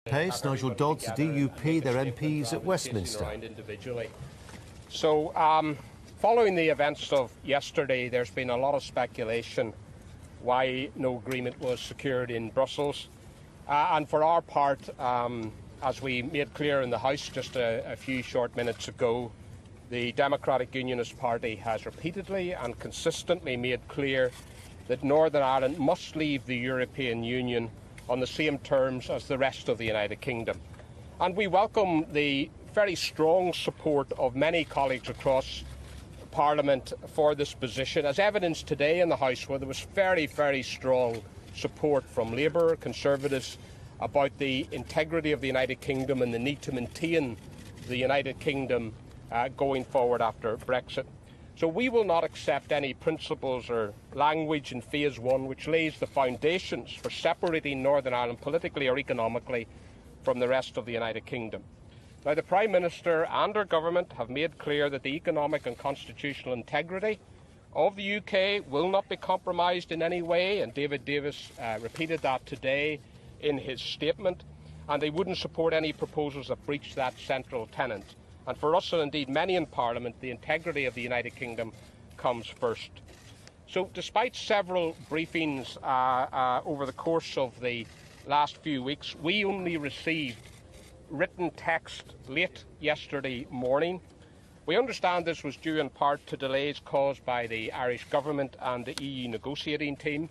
Pace, Nigel Dodds, DUP, their MPs at Westminster. So, following the events of yesterday, there's been a lot of speculation why no agreement was secured in Brussels. And for our part, as we made clear in the House just a few short minutes ago, the Democratic Unionist Party has repeatedly and consistently made clear that Northern Ireland must leave the European Union on the same terms as the rest of the United Kingdom. And we welcome the very strong support of many colleagues across Parliament for this position, as evidenced today in the House, where there was very, very strong support from Labour, Conservatives, about the integrity of the United Kingdom and the need to maintain the United Kingdom going forward after Brexit. So we will not accept any principles or language in Phase 1 which lays the foundations for separating Northern Ireland politically or economically from the rest of the United Kingdom. Now, the Prime Minister and our government have made clear that the economic and constitutional integrity of the UK will not be compromised in any way, and David Davis repeated that today in his statement, and they wouldn't support any proposals that breach that central tenet. And for us, and indeed many in Parliament, the integrity of the United Kingdom comes first. So despite several briefings over the course of the last few weeks, we only received written text late yesterday morning. We understand this was due in part to delays caused by the Irish government and the EU negotiating team.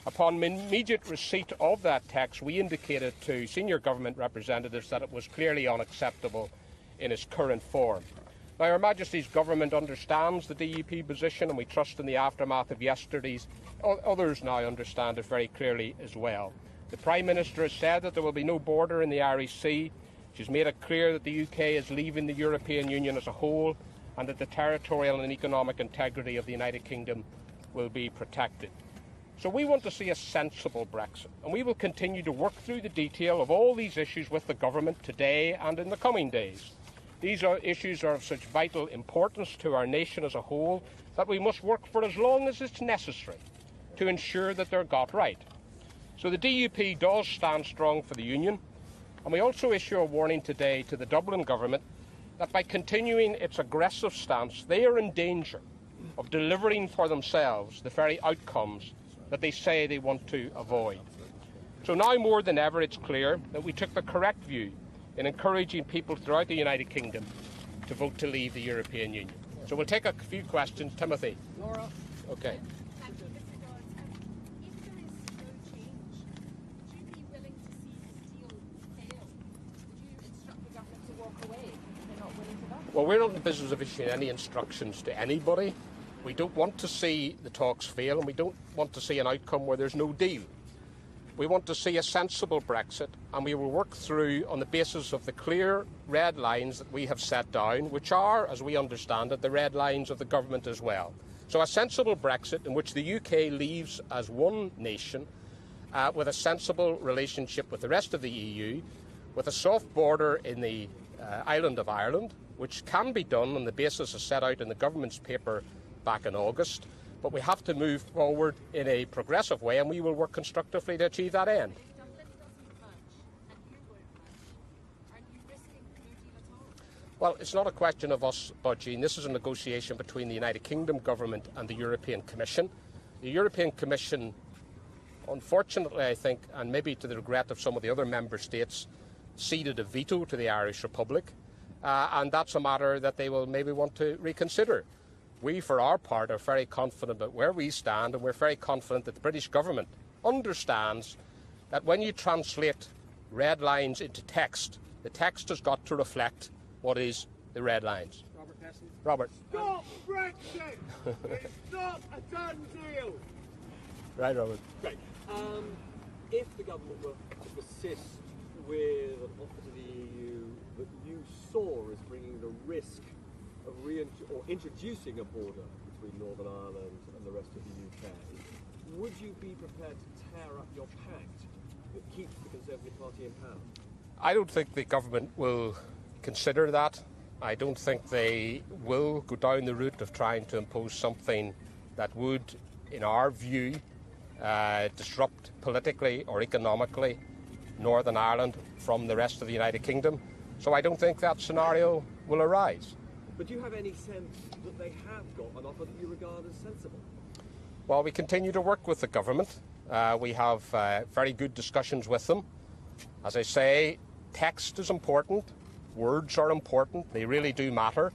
Upon immediate receipt of that text, we indicated to senior government representatives that it was clearly unacceptable in its current form. Now, Her Majesty's Government understands the DUP position, and we trust in the aftermath of yesterday's. Others now understand it very clearly as well. The Prime Minister has said that there will be no border in the Irish Sea. She's made it clear that the UK is leaving the European Union as a whole, and that the territorial and economic integrity of the United Kingdom will be protected. So we want to see a sensible Brexit, and we will continue to work through the detail of all these issues with the government today and in the coming days. These issues are of such vital importance to our nation as a whole that we must work for as long as it's necessary to ensure that they're got right. So the DUP does stand strong for the Union, and we also issue a warning today to the Dublin government that by continuing its aggressive stance, they are in danger of delivering for themselves the very outcomes that they say they want to avoid. So now more than ever, it's clear that we took the correct view in encouraging people throughout the United Kingdom to vote to leave the European Union. So we'll take a few questions. Timothy. Laura. Okay. If there is no change, would you be willing to see this deal fail? Would you instruct the government to walk away if they're not willing to that? Well, we're not in the business of issuing any instructions to anybody. We don't want to see the talks fail, and we don't want to see an outcome where there's no deal. We want to see a sensible Brexit, and we will work through on the basis of the clear red lines that we have set down, which are, as we understand it, the red lines of the government as well. So a sensible Brexit in which the UK leaves as one nation with a sensible relationship with the rest of the EU, with a soft border in the island of Ireland, which can be done on the basis as set out in the government's paper back in August. But we have to move forward in a progressive way, and we will work constructively to achieve that end. Dublin doesn't budge, and you won't budge. Are you risking no deal at all? Well, it's not a question of us budging. This is a negotiation between the United Kingdom government and the European Commission. The European Commission, unfortunately, I think, and maybe to the regret of some of the other member states, ceded a veto to the Irish Republic, and that's a matter that they will maybe want to reconsider. We, for our part, are very confident about where we stand, and we're very confident that the British government understands that when you translate red lines into text, the text has got to reflect what is the red lines. Robert Peston. Robert. Stop Brexit! It's not a done deal! Right, Robert. Great. If the government were to persist with an offer to the EU that you saw as bringing the risk of introducing a border between Northern Ireland and the rest of the UK, would you be prepared to tear up your pact that keeps the Conservative Party in power? I don't think the government will consider that. I don't think they will go down the route of trying to impose something that would, in our view, disrupt politically or economically Northern Ireland from the rest of the United Kingdom. So I don't think that scenario will arise. But do you have any sense that they have got an offer that you regard as sensible? Well, we continue to work with the government. We have very good discussions with them. As I say, text is important, words are important, they really do matter.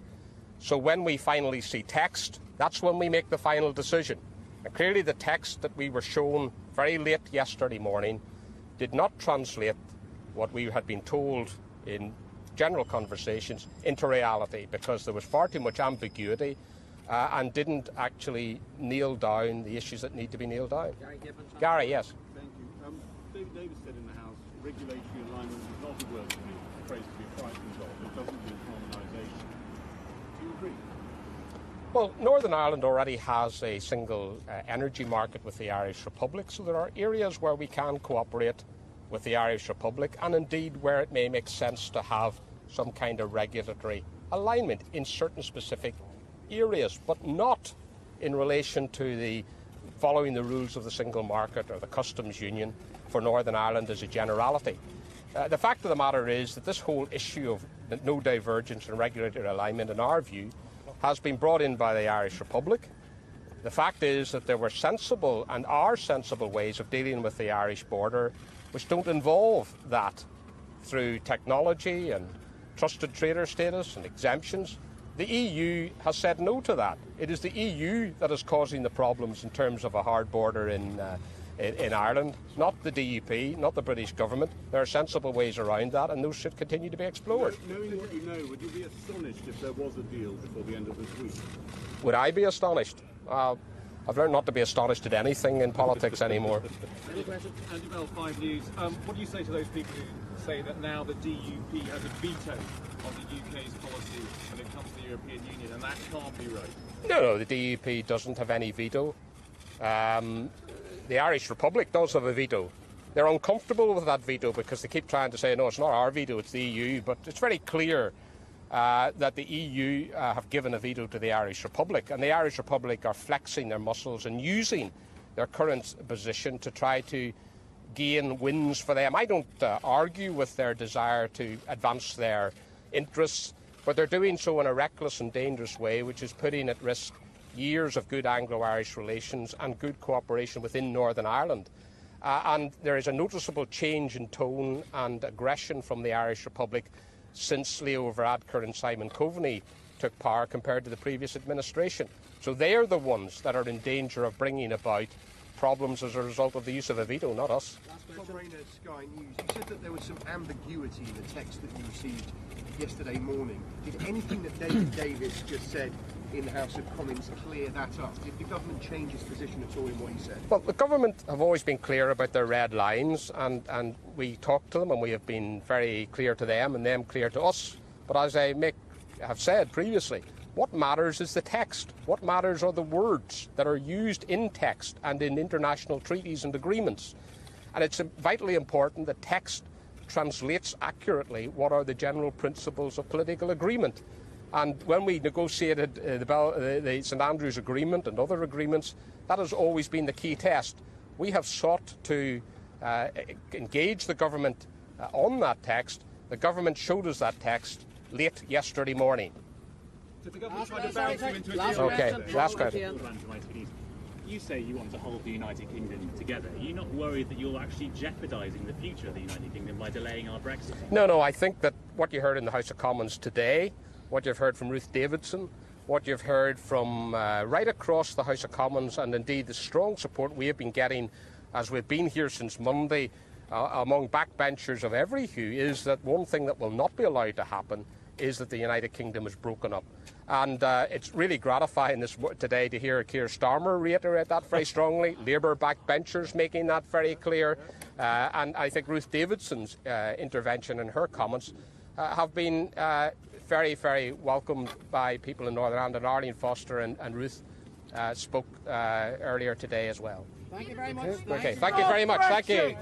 So when we finally see text, that's when we make the final decision. And clearly the text that we were shown very late yesterday morning did not translate what we had been told in general conversations into reality, because there was far too much ambiguity and didn't actually nail down the issues that need to be nailed down. Gary, yes. Thank you. David Davis said in the House, regulatory alignment is not a word to be a phrase to be frightened of. It doesn't mean harmonisation. Do you agree? Well, Northern Ireland already has a single energy market with the Irish Republic, so there are areas where we can cooperate with the Irish Republic, and indeed where it may make sense to have some kind of regulatory alignment in certain specific areas, but not in relation to the following the rules of the single market or the customs union for Northern Ireland as a generality. The fact of the matter is that this whole issue of no divergence and regulatory alignment, in our view, has been brought in by the Irish Republic. The fact is that there were sensible and are sensible ways of dealing with the Irish border which don't involve that through technology and trusted trader status and exemptions. The EU has said no to that. It is the EU that is causing the problems in terms of a hard border in Ireland, not the DUP, not the British government. There are sensible ways around that, and those should continue to be explored. Knowing what you know, would you be astonished if there was a deal before the end of this week? Would I be astonished? I've learned not to be astonished at anything in politics anymore. Andy Bell, 5 News. What do you say to those people who say that now the DUP has a veto on the UK's policy when it comes to the European Union, and that can't be right? No, the DUP doesn't have any veto. The Irish Republic does have a veto. They're uncomfortable with that veto because they keep trying to say, no, it's not our veto, it's the EU. But it's very clear that the EU have given a veto to the Irish Republic, and the Irish Republic are flexing their muscles and using their current position to try to gain wins for them. I don't argue with their desire to advance their interests, but they're doing so in a reckless and dangerous way, which is putting at risk years of good Anglo-Irish relations and good cooperation within Northern Ireland. And there is a noticeable change in tone and aggression from the Irish Republic since Leo Varadkar and Simon Coveney took power compared to the previous administration. So they are the ones that are in danger of bringing about problems as a result of the use of a veto, not us. Tom Rayner, Sky News. You said that there was some ambiguity in the text that you received yesterday morning. Did anything that David Davis just said in the House of Commons clear that up? Did the government change its position at all in what he said? Well, the government have always been clear about their red lines, and we talk to them, and we have been very clear to them and them clear to us. But as I have said previously, what matters is the text. What matters are the words that are used in text and in international treaties and agreements. And it's vitally important that text translates accurately what are the general principles of political agreement. And when we negotiated the St Andrews Agreement and other agreements, that has always been the key test. We have sought to engage the government on that text. The government showed us that text late yesterday morning. Did the government try to bounce you into a deal? Okay, last question. You say you want to hold the United Kingdom together. Are you not worried that you're actually jeopardising the future of the United Kingdom by delaying our Brexit? No, I think that what you heard in the House of Commons today, what you've heard from Ruth Davidson, what you've heard from right across the House of Commons, and indeed the strong support we have been getting as we've been here since Monday among backbenchers of every hue, is that one thing that will not be allowed to happen is that the United Kingdom is broken up. And it's really gratifying today to hear Keir Starmer reiterate that very strongly, Labour backbenchers making that very clear, and I think Ruth Davidson's intervention and her comments have been very, very welcomed by people in Northern Ireland, and Arlene Foster and Ruth spoke earlier today as well. Thank you very much. Okay, thank you very much. Thank you.